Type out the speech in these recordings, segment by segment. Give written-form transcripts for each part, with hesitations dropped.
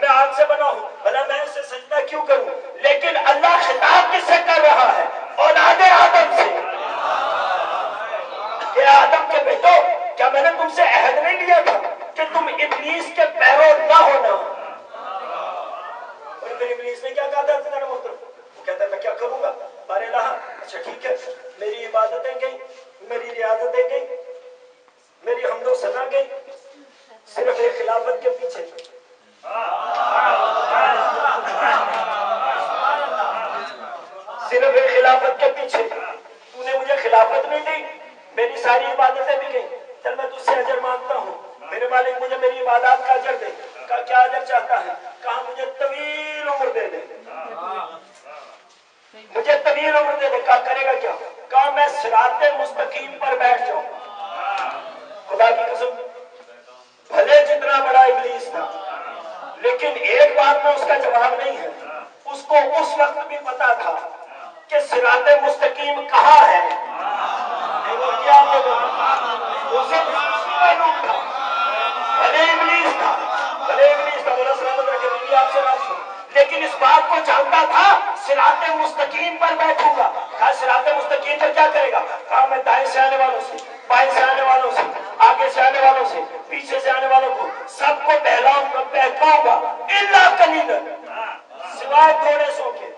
میں آگ سے بنا ہوں، بھلا میں اسے سجدہ کیوں کروں؟ لیکن اللہ خطاب کس سے کر رہا ہے؟ اولاد آدم سے کہ آدم کے بیٹو، کیا میں نے تم سے عہد نہیں لیا تھا کہ تم ابلیس کے پیرو نہ ہونا؟ اور پھر ابلیس نے کیا کہا تھا تیرا محترم؟ وہ کہتا ہے میں کیا کروں گا؟ بارے اللہ اچھا ٹھیک ہے، میری عبادتیں گئی، میری ریاضتیں گئی، میری حمد و ثنا گئی، صرف ایک خلافت کے پیچھے صرف ایک خلافت کے پیچھے تو نے مجھے خلافت نہیں دی، میری ساری عبادتیں بھی گئی، چل میں تجھ سے اجر مانگتا ہوں، میرے مالک مجھے میری عبادات کا اجر دے۔ کہا کیا اجر چاہتا ہے؟ کہا مجھے طویل عمر دے دے، مجھے طویل عمر دے دے۔ کہا کرے گا کیا؟ کہا میں صراط مستقیم پر بیٹھ جاؤں۔ خدا کی قسم، بھلے جتنا بڑا ابلیس تھا لیکن ایک بات میں اس کا جواب نہیں ہے، اس کو اس وقت بھی پتا تھا کہ صراط مستقیم کہاں ہے۔ وہ کیا اسے معلوم تھا، بھلے ابلیس تھا، بھلے ابلیس تھا، بولا سلامت رکھے بیوی آپ سے بات سن، لیکن اس بات کو جانتا تھا صراط مستقیم پر بیٹھوں گا۔ کہا صراط مستقیم پر کیا کرے گا؟ کہا میں دائیں سے آنے والوں سے، بائیں سے آنے والوں سے، آگے سے آنے والوں سے، پیچھے سے آنے والوں کو سب کو بہلاؤں گا، بہکاؤں گا، الا قلیلا، سوائے تھوڑے سو کے۔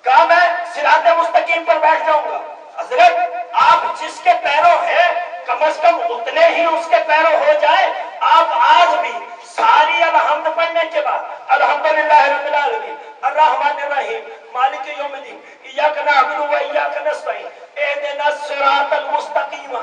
کہا میں صراط مستقیم پر بیٹھ جاؤں گا۔ حضرت آپ جس کے پیروں ہیں کم از کم اتنے ہی اس کے پیروں ہو جائے۔ آپ آج بھی ساری الحمد پڑھنے کے بعد الحمدللہ رب العالمین الرحمن الرحیم مالک یوم الدین ایاک نعبد و ایاک نستعین اہدنا الصراط المستقیم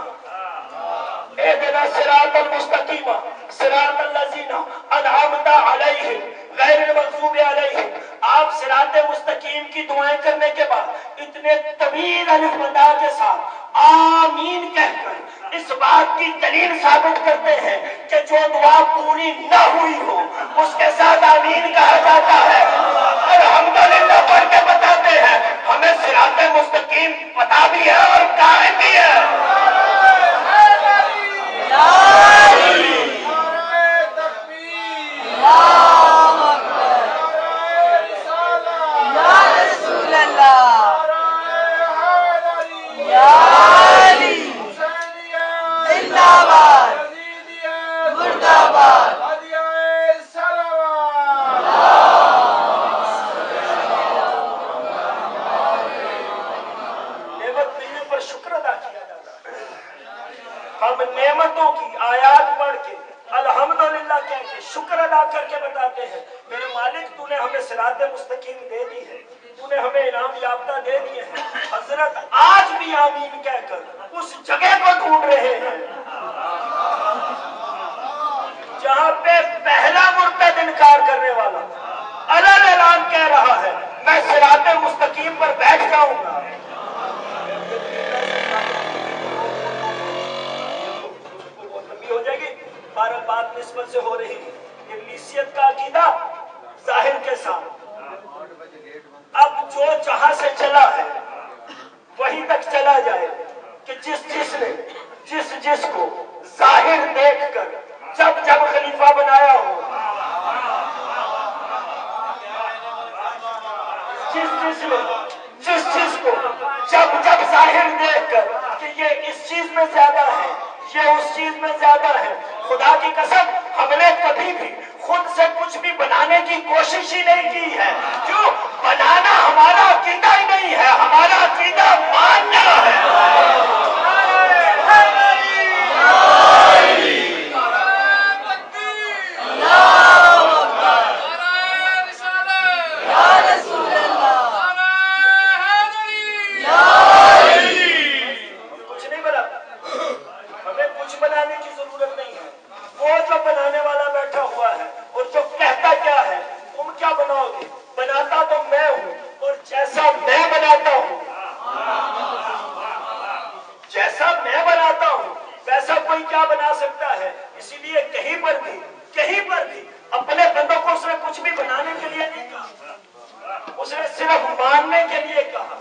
اہدنا الصراط المستقیم صراط الذین انعمت علیہم غیر المغضوب علیہم۔ آپ صراط مستقیم کی دعائیں کرنے کے بعد اتنے طویل الف بتا کے ساتھ آمین کہہ کر اس بات کی دلیل ثابت کرتے ہیں کہ جو دعا پوری نہ ہوئی ہو اس کے ساتھ آمین کہا جاتا ہے۔ الحمدللہ پڑھ کے بتاتے ہیں ہمیں صراط مستقیم پتا بھی ہے اور قائم بھی ہے۔ ہم نعمتوں کی آیات پڑھ کے الحمدللہ کہہ کے شکر ادا کر کے بتاتے ہیں میرے مالک تو نے ہمیں صراط مستقیم دے دی ہے، تو نے ہمیں انعام یافتہ دے دیے ہیں۔ حضرت آج بھی آمین کہہ کر اس جگہ کو ڈھونڈ رہے ہیں جہاں پہ پہلا مرتد انکار کرنے والا علن اعلان کہہ رہا ہے میں صراط مستقیم پر بیٹھ جاؤں گا۔ ہو جائے گی بارہ بات نسبت سے ہو رہی ہے ابلیسیت کا عقیدہ ظاہر کے ساتھ۔ اب جو جہاں سے چلا ہے وہیں تک چلا جائے کہ جس کو ظاہر دیکھ کر جب خلیفہ بنایا ہو، جس کو جب ظاہر دیکھ کر کہ یہ اس چیز میں زیادہ ہے، یہ اس چیز میں زیادہ ہے، خدا کی قسم ہم نے کبھی بھی خود سے کچھ بھی بنانے کی کوشش ہی نہیں کی ہے۔ کیوں؟ بنانا ہمارا عقیدہ ہی نہیں ہے، ہمارا عقیدہ ماننا ہے۔ بنانے کی ضرورت نہیں ہے، وہ جو بنانے والا بیٹھا ہوا ہے اور جو کہتا کیا ہے تم کیا بناؤ گے، بناتا تو میں ہوں اور جیسا میں بناتا ہوں ویسا کوئی کیا بنا سکتا ہے۔ اسی لیے کہیں پر بھی اپنے بندوں کو اس نے کچھ بھی بنانے کے لیے نہیں کہا، اس نے صرف ماننے کے لیے کہا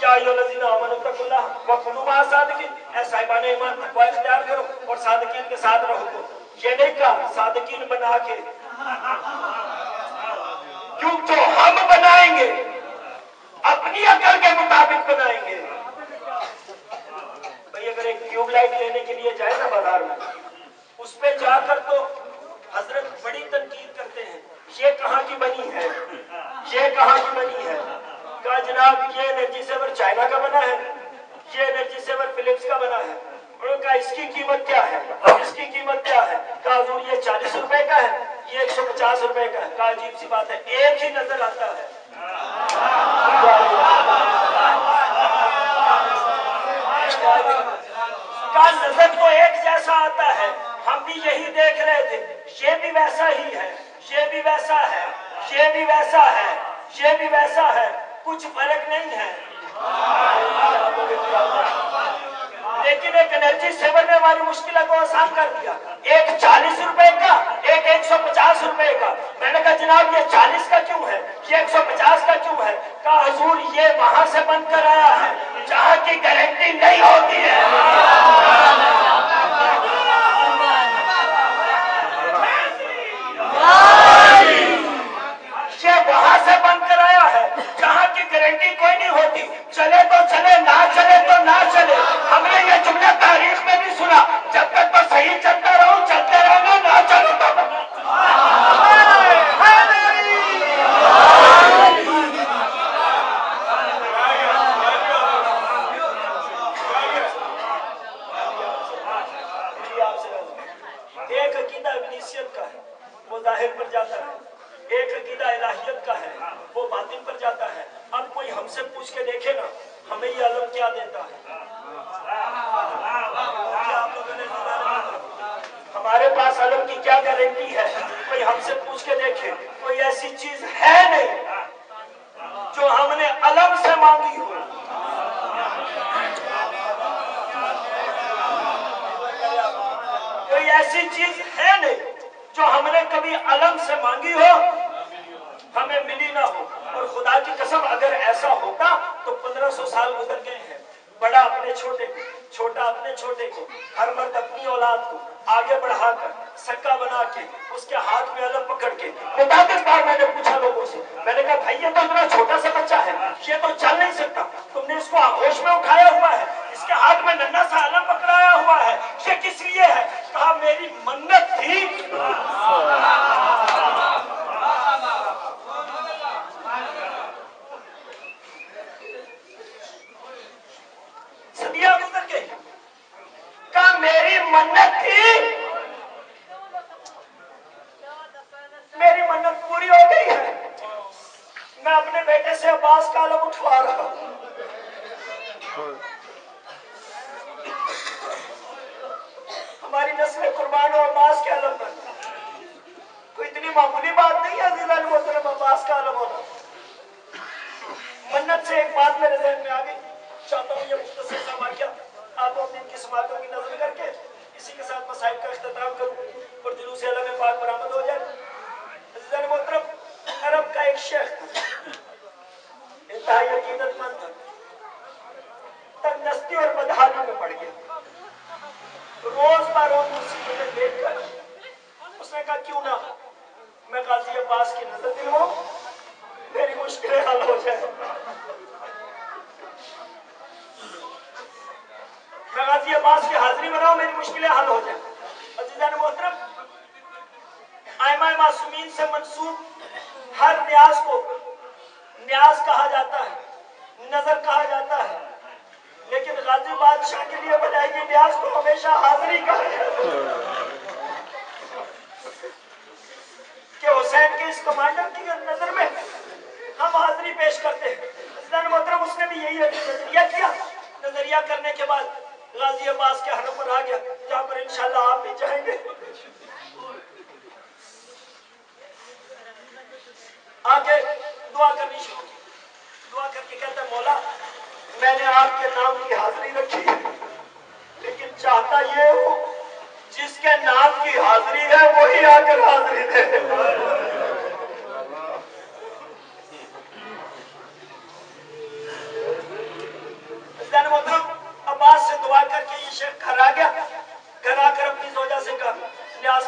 یا ایھا الذین آمنوا اتقوا اللہ وکونوا مع الصادقین، اے صاحبان ایمان تقوی اختیار کرو اور صادقین کے ساتھ رہو۔ یہ نہیں کہا صادقین بنا کے، کیوں جو ہم بنائیں گے اپنی عقل کے مطابق بنائیں گے۔ بھئی اگر ایک ٹیوب لائٹ لینے کے لیے جائے نا بازار میں، اس پہ جا کر تو حضرت بڑی تنقید کرتے ہیں، یہ کہاں کی بنی ہے، یہ کہاں کی بنی ہے؟ کہا جناب یہ انرجی سیور چائنا کا بنا ہے، یہ انرجی سیور فلپس کا بنا ہے۔ انہوں نے کہا اس کی قیمت کیا ہے، اس کی قیمت کیا ہے؟ کہا حضور یہ 40 روپے کا ہے، یہ 150 روپے کا ہے۔ کہا عجیب سی بات ہے، ایک ہی نظر آتا ہے۔ کا نظر تو ایک جیسا آتا ہے، ہم بھی یہی دیکھ رہے تھے، یہ بھی ویسا ہی ہے، یہ بھی ویسا ہے، یہ بھی ویسا ہے، یہ بھی ویسا ہے، کچھ فرق نہیں ہے۔ لیکن ایک انرجی سیور نے ہماری مشکلات کو آسان کر دیا، ایک 40 روپے کا، ایک 150 روپے کا۔ میں نے کہا جناب یہ 40 کا کیوں ہے، یہ 150 کا کیوں ہے؟ کہا حضور یہ وہاں سے بن کر آیا ہے جہاں کی گارنٹی نہیں ہوتی ہے۔ یہ وہاں سے بن کر آیا ہے جہاں کی گارنٹی کوئی نہیں ہوتی، چلے تو چلے، نہ چلے تو نہ چلے۔ ہم نے یہ جملہ تاریخ میں بھی سنا، جب تک تو صحیح چلتا رہو چلتے رہنا، نہ چلو تو ایک عقیدہ ابلیسیت کا ہے، وہ ظاہر پر جاتا ہے، ایک عقیدہ الہیت کا ہے، وہ باطن پر جاتا ہے۔ اب کوئی ہم سے پوچھ کے دیکھے نا ہمیں یہ علم کیا دیتا ہے، ہمارے پاس علم کی کیا گارنٹی ہے؟ کوئی ہم سے پوچھ کے دیکھے، کوئی ایسی چیز ہے نہیں جو ہم نے علم سے مانگی ہو۔ کوئی ایسی چیز ہے نہیں جو ہم نے کبھی علم سے مانگی ہو ہمیں ملی نہ ہو۔ اور خدا کی قسم اگر ایسا ہوتا تو 1500 سال گزر گئے ہیں، بڑا اپنے چھوٹے کو، چھوٹا اپنے چھوٹے کو، ہر مرد اپنی اولاد کو آگے بڑھا کر سکا بنا کے اس کے ہاتھ میں علم پکڑ کے متعدد بار میں نے پوچھا لوگوں سے، میں نے کہا بھائی یہ تو اتنا چھوٹا سا بچہ ہے، یہ تو چل نہیں سکتا، تم نے اس کو آغوش میں اٹھایا ہوا ہے، اس کے ہاتھ میں ننھا سا علم پکڑایا ہوا ہے، یہ کس لیے ہے؟ کہا میری منت تھی۔ صدیاں گزر گئی، کہا میری منت تھی، میری منت پوری ہو گئی ہے، میں اپنے بیٹے سے عباس کا علم اٹھوا رہا ہوں۔ ہماری نسل قربان و عباس کے علم پر، کوئی اتنی معمولی بات نہیں ہے عزیزان محترم عباس کا علم ہونا۔ منت سے ایک بات میرے ذہن میں آ گئی، چاہتا ہوں یہ مختصر سا واقعہ آپ اپنی ان کی سماعتوں کی نظر کر کے اسی کے ساتھ مسائل کا اختتام کروں اور جلوس علم پاک برآمد ہو جائے۔ عزیزان محترم عرب کا ایک شیخ تھا، انتہائی عقیدت مند تھا، تنگ دستی اور بدحالی میں پڑ گیا، روز بروز مصیبتیں دیکھ کر اس نے کہا کیوں نہ میں غازی عباس کی نظر دلواؤں، میری مشکلیں حل ہو جائیں، میں غازی عباس کی حاضری بناؤں، میری مشکلیں حل ہو جائیں۔ عزیزان محترم ائمہ معصومین سے منسوب ہر نیاز کو نیاز کہا جاتا ہے، نظر کہا جاتا ہے، لیکن غازی بادشاہ کے لیے بجائے گی نیاز کو ہمیشہ حاضری کہا جاتا ہے کہ حسین کے اس کمانڈر کی نظر میں ہم حاضری پیش کرتے ہیں۔ عزیزان محترم اس نے بھی یہی نظریہ کیا، نظریہ کرنے کے بعد غازی عباس کے حرم پر آ گیا جہاں پر انشاءاللہ آپ بھی جائیں گے۔ آگے دعا کرنی شروع کی، دعا کر کے کہتا ہے مولا میں نے آپ کے نام کی حاضری رکھی ہے، لیکن چاہتا یہ ہوں جس کے نام کی حاضری ہے وہی آ کر حاضری دے۔ محترم عباس سے دعا کر کے یہ شیخ گھر آ گیا، گھر آ کر اپنی زوجہ سے کہا نیاز